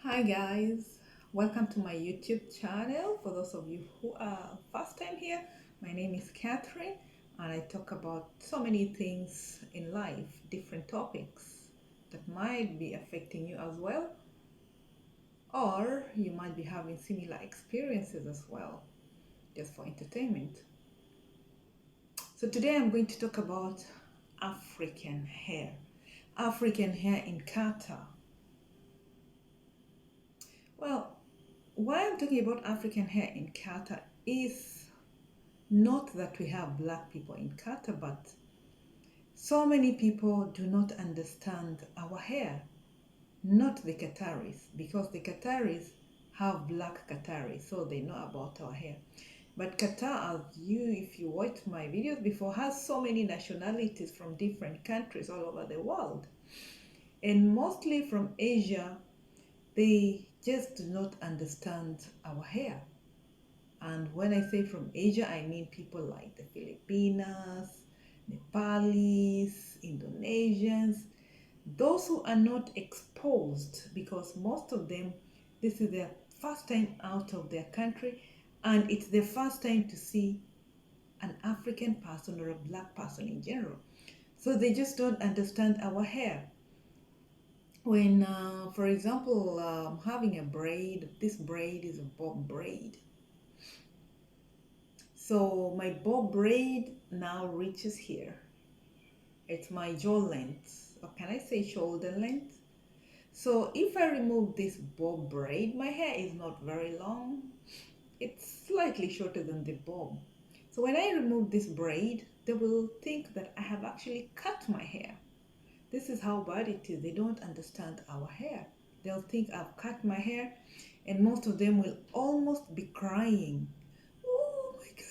Hi guys, welcome to my YouTube channel. For those of you who are first time here, my name is Catherine and I talk about so many things in life, different topics that might be affecting you as well, or you might be having similar experiences as well, just for entertainment. So today I'm going to talk about African hair. African hair in Qatar. Well, why I'm talking about African hair in Qatar is not that we have black people in Qatar, but so many people do not understand our hair, not the Qataris, because the Qataris have black Qataris, so they know about our hair. But Qatar, if you watched my videos before, has so many nationalities from different countries all over the world, and mostly from Asia. They just do not understand our hair. And when I say from Asia, I mean people like the Filipinas, Nepalis, Indonesians, those who are not exposed, because most of them, this is their first time out of their country and it's their first time to see an African person or a black person in general. So they just don't understand our hair. When, for example, having a braid, this braid is a bob braid. So my bob braid now reaches here. It's my jaw length, or can I say shoulder length? So if I remove this bob braid, my hair is not very long. It's slightly shorter than the bob. So when I remove this braid, they will think that I have actually cut my hair. This is how bad it is. They don't understand our hair. They'll think I've cut my hair, and most of them will almost be crying. Oh my God,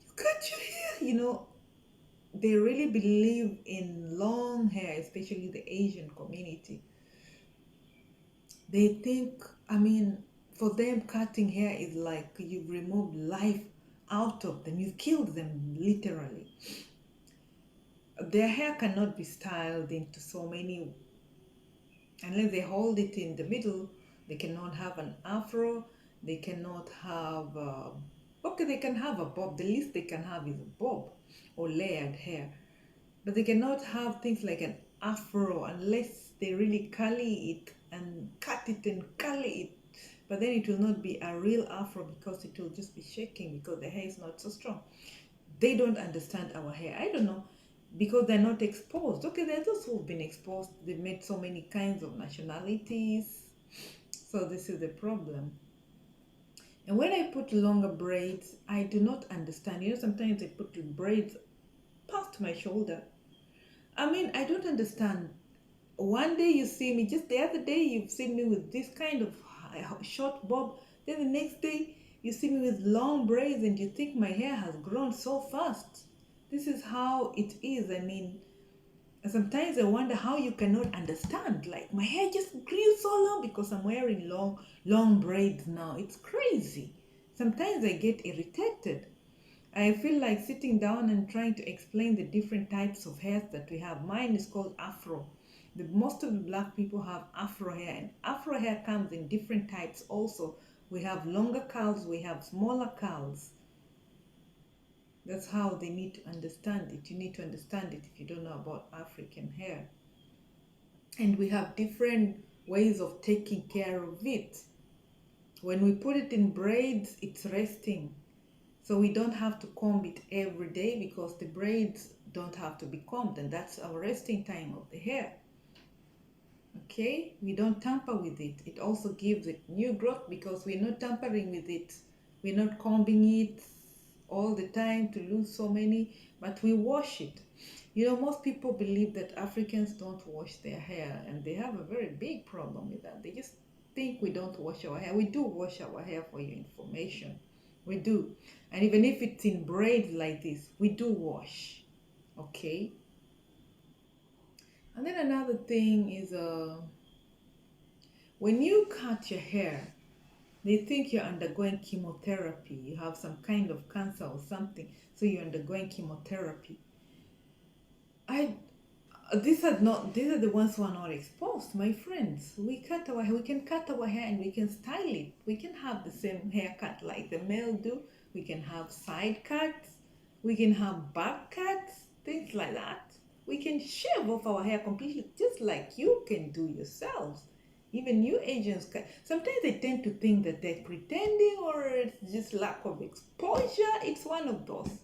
you cut your hair. They really believe in long hair, especially the Asian community. They think, for them, cutting hair is like you've removed life out of them, you've killed them literally. Their hair cannot be styled into so many, unless they hold it in the middle. They cannot have an afro, they cannot have, okay, they can have a bob. The least they can have is a bob or layered hair. But they cannot have things like an afro unless they really curly it and cut it and curly it. But then it will not be a real afro because it will just be shaking because the hair is not so strong. They don't understand our hair. I don't know, because they're not exposed. Okay, there are those who've been exposed. They've met so many kinds of nationalities. So this is the problem. And when I put longer braids, I do not understand. Sometimes I put the braids past my shoulder. I don't understand. One day you see me, just the other day you've seen me with this kind of short bob. Then the next day you see me with long braids and you think my hair has grown so fast. This is how it is. Sometimes I wonder how you cannot understand. Like my hair just grew so long because I'm wearing long braids now. It's crazy. Sometimes I get irritated. I feel like sitting down and trying to explain the different types of hairs that we have. Mine is called afro. Most of the black people have afro hair, and afro hair comes in different types also. We have longer curls, we have smaller curls. That's how they need to understand it. You need to understand it if you don't know about African hair. And we have different ways of taking care of it. When we put it in braids, it's resting. So we don't have to comb it every day because the braids don't have to be combed, and that's our resting time of the hair. Okay, we don't tamper with it. It also gives it new growth because we're not tampering with it. We're not combing it all the time to lose so many, but we wash it. Most people believe that Africans don't wash their hair, and they have a very big problem with that. They just think we don't wash our hair. We do wash our hair, for your information. We do. And even if it's in braids like this, we do wash. Okay? And then another thing is when you cut your hair, they think you're undergoing chemotherapy. You have some kind of cancer or something, so you're undergoing chemotherapy. I These are the ones who are not exposed, my friends. We can cut our hair and we can style it. We can have the same haircut like the male do. We can have side cuts. We can have back cuts, things like that. We can shave off our hair completely, just like you can do yourselves. Even you Asians can. Sometimes they tend to think that they're pretending or it's just lack of exposure. It's one of those.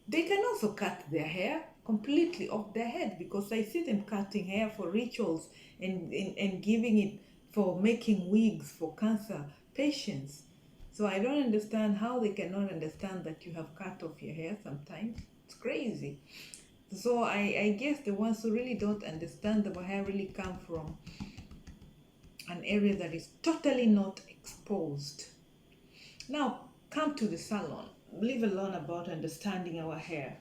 They can also cut their hair completely off their head, because I see them cutting hair for rituals and giving it for making wigs for cancer patients. So I don't understand how they cannot understand that you have cut off your hair sometimes. It's crazy. So I guess the ones who really don't understand our hair really come from an area that is totally not exposed. Now, come to the salon. Leave alone about understanding our hair.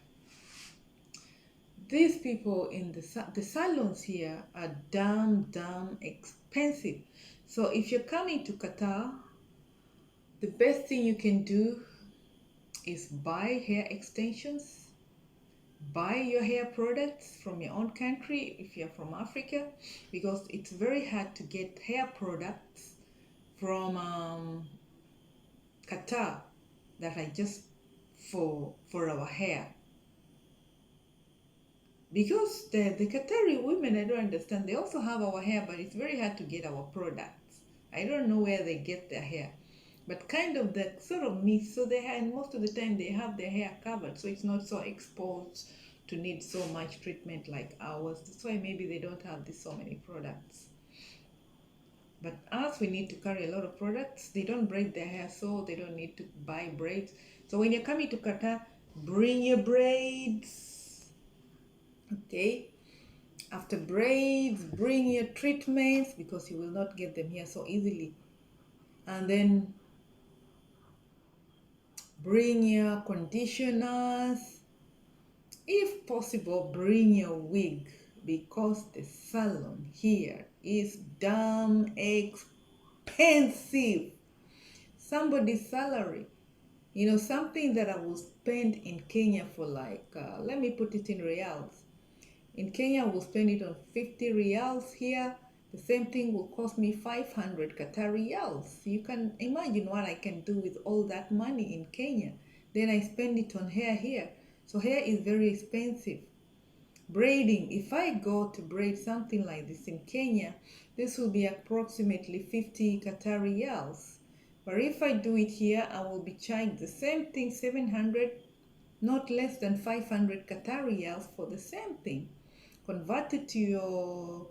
These people in the salons here are damn expensive. So if you're coming to Qatar, the best thing you can do is buy hair extensions, buy your hair products from your own country if you're from Africa, because it's very hard to get hair products from Qatar that are just for our hair. Because the Qatari women, I don't understand. They also have our hair, but it's very hard to get our products. I don't know where they get their hair, but kind of the sort of mix. So they have, and most of the time they have their hair covered, so it's not so exposed to need so much treatment like ours. That's why maybe they don't have this so many products. But us, we need to carry a lot of products. They don't braid their hair, so they don't need to buy braids. So when you're coming to Qatar, bring your braids. Okay, after braids, bring your treatments, because you will not get them here so easily. And then bring your conditioners. If possible, bring your wig, because the salon here is damn expensive. Somebody's salary, something that I will spend in Kenya for like, let me put it in reals. In Kenya, we'll spend it on 50 reals here. The same thing will cost me 500 Qatar reals. You can imagine what I can do with all that money in Kenya. Then I spend it on hair here. So hair is very expensive. Braiding, if I go to braid something like this in Kenya, this will be approximately 50 Qatar reals. But if I do it here, I will be charged the same thing, 700, not less than 500 Qatar reals for the same thing. Convert it to your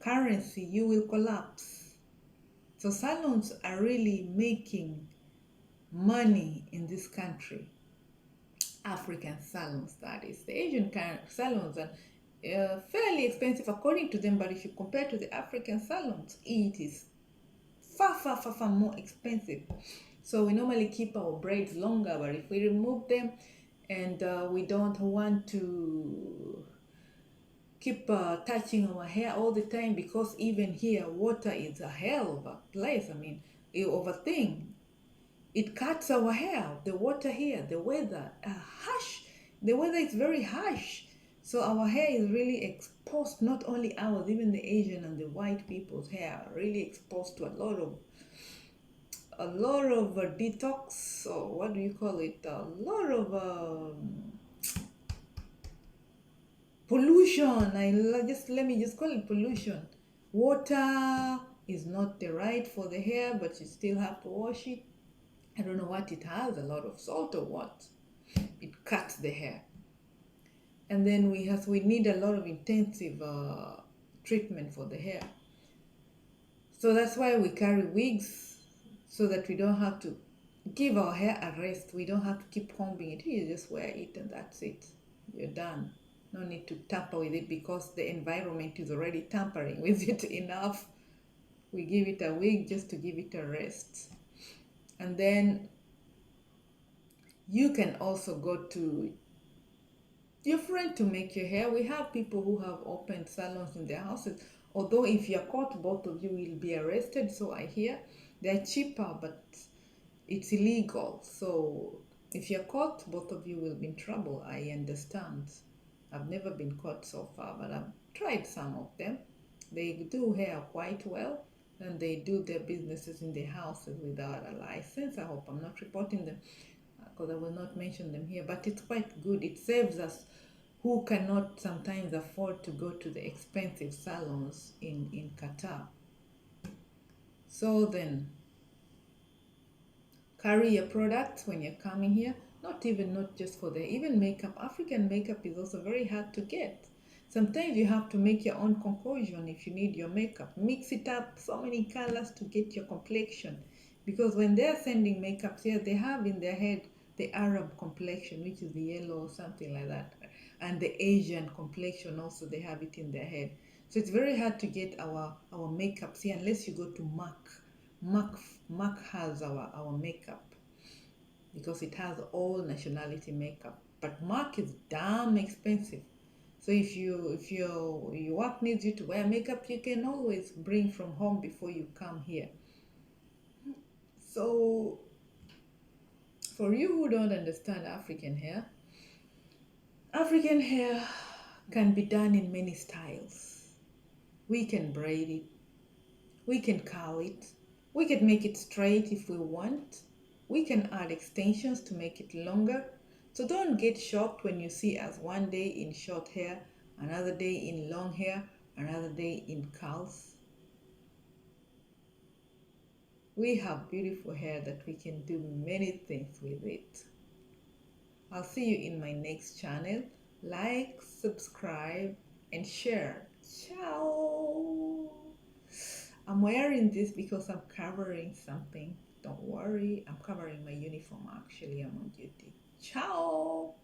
currency, you will collapse. So salons are really making money in this country. African salons, that is. The Asian salons are fairly expensive according to them, but if you compare to the African salons, it is far more expensive. So we normally keep our braids longer, but if we remove them and we don't want to keep touching our hair all the time, because even here water is a hell of a place. I mean, of a thing, it cuts our hair. The water here, the weather, harsh. The weather is very harsh, so our hair is really exposed. Not only ours, even the Asian and the white people's hair are really exposed to a lot of detox, or what do you call it, a lot of pollution. Let me just call it pollution. Water is not the right for the hair, but you still have to wash it. I don't know what it has, a lot of salt or what. It cuts the hair. And then we need a lot of intensive treatment for the hair. So that's why we carry wigs, so that we don't have to give our hair a rest. We don't have to keep combing it. You just wear it and that's it. You're done. No need to tamper with it, because the environment is already tampering with it enough. We give it a wig just to give it a rest. And then you can also go to your friend to make your hair. We have people who have opened salons in their houses. Although if you're caught, both of you will be arrested, so I hear. They're cheaper, but it's illegal. So if you're caught, both of you will be in trouble. I understand. I've never been caught so far, but I've tried some of them. They do hair quite well, and they do their businesses in their houses without a license. I hope I'm not reporting them because I will not mention them here, but it's quite good. It saves us who cannot sometimes afford to go to the expensive salons in Qatar. So then, carry your products when you're coming here. Not just for the even makeup. African makeup is also very hard to get. Sometimes you have to make your own concoction if you need your makeup. Mix it up so many colors to get your complexion. Because when they're sending makeups here, they have in their head the Arab complexion, which is the yellow or something like that. And the Asian complexion also, they have it in their head. So it's very hard to get our makeups here unless you go to MAC. Mac Mac has our makeup because it has all nationality makeup. But Mac is damn expensive. So if your work needs you to wear makeup, you can always bring from home before you come here. So for you who don't understand African hair can be done in many styles. We can braid it, we can curl it, we can make it straight if we want, we can add extensions to make it longer. So don't get shocked when you see us one day in short hair, another day in long hair, another day in curls. We have beautiful hair that we can do many things with it. I'll see you in my next channel. Like, subscribe, and share. Ciao! I'm wearing this because I'm covering something. Don't worry, I'm covering my uniform actually. I'm on duty. Ciao!